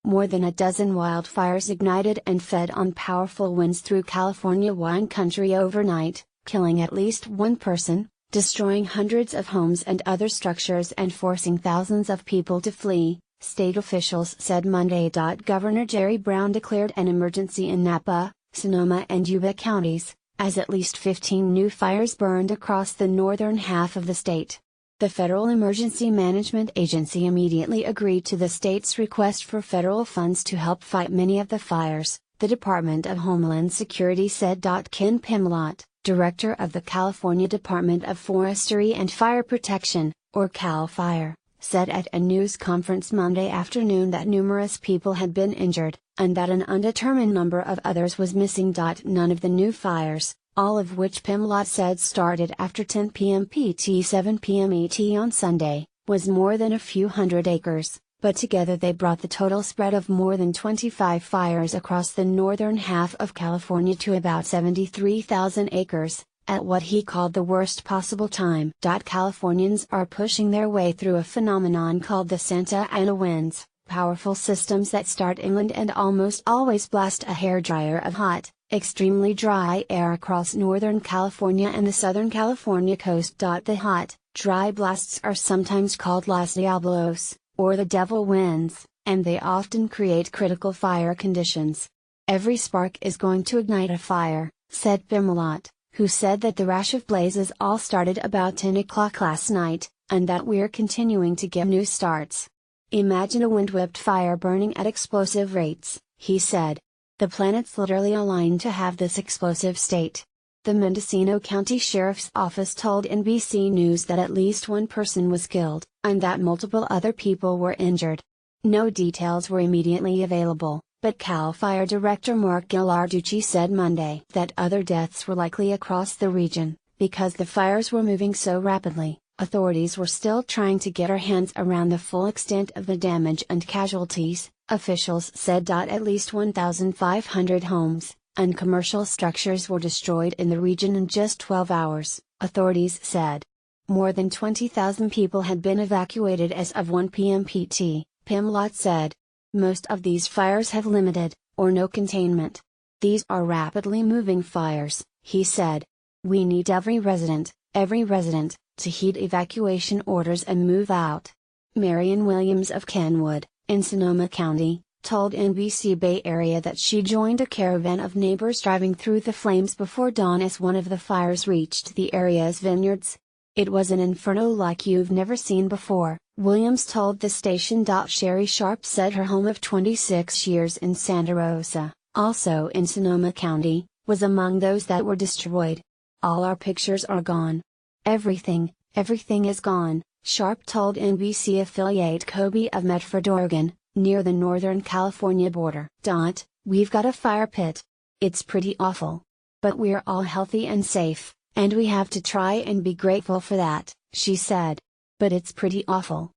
More than a dozen wildfires ignited and fed on powerful winds through California wine country overnight, killing at least one person, destroying hundreds of homes and other structures and forcing thousands of people to flee, state officials said Monday. Governor Jerry Brown declared an emergency in Napa, Sonoma and Yuba counties, as at least 15 new fires burned across the northern half of the state. The Federal Emergency Management Agency immediately agreed to the state's request for federal funds to help fight many of the fires, the Department of Homeland Security said. Ken Pimlott, director of the California Department of Forestry and Fire Protection, or CAL FIRE, said at a news conference Monday afternoon that numerous people had been injured, and that an undetermined number of others was missing. None of the new fires, all of which Pimlott said started after 10 p.m. PT 7 p.m. ET on Sunday, was more than a few hundred acres, but together they brought the total spread of more than 25 fires across the northern half of California to about 73,000 acres, at what he called the worst possible time. Californians are pushing their way through a phenomenon called the Santa Ana winds, powerful systems that start inland and almost always blast a hairdryer of hot, extremely dry air across Northern California and the Southern California coast. The hot, dry blasts are sometimes called Los Diablos, or the devil winds, and they often create critical fire conditions. Every spark is going to ignite a fire, said Pimlott, who said that the rash of blazes all started about 10 o'clock last night, and that we're continuing to get new starts. Imagine a wind-whipped fire burning at explosive rates, he said. The planet's literally aligned to have this explosive state. The Mendocino County Sheriff's Office told NBC News that at least one person was killed, and that multiple other people were injured. No details were immediately available, but CAL FIRE Director Mark Ghilarducci said Monday that other deaths were likely across the region, because the fires were moving so rapidly. Authorities were still trying to get their hands around the full extent of the damage and casualties, officials said. At least 1,500 homes and commercial structures were destroyed in the region in just 12 hours, authorities said. More than 20,000 people had been evacuated as of 1 p.m. PT, Pimlott said. Most of these fires have limited, or no containment. These are rapidly moving fires, he said. We need every resident, to heed evacuation orders and move out. Marion Williams of Kenwood, in Sonoma County, told NBC Bay Area that she joined a caravan of neighbors driving through the flames before dawn as one of the fires reached the area's vineyards. It was an inferno like you've never seen before, Williams told the station. Sherry Sharp said her home of 26 years in Santa Rosa, also in Sonoma County, was among those that were destroyed. All our pictures are gone. Everything is gone, Sharp told NBC affiliate Kobe of Medford, Oregon, near the Northern California border. We've got a fire pit. It's pretty awful. But we're all healthy and safe, and we have to try and be grateful for that, she said. But it's pretty awful.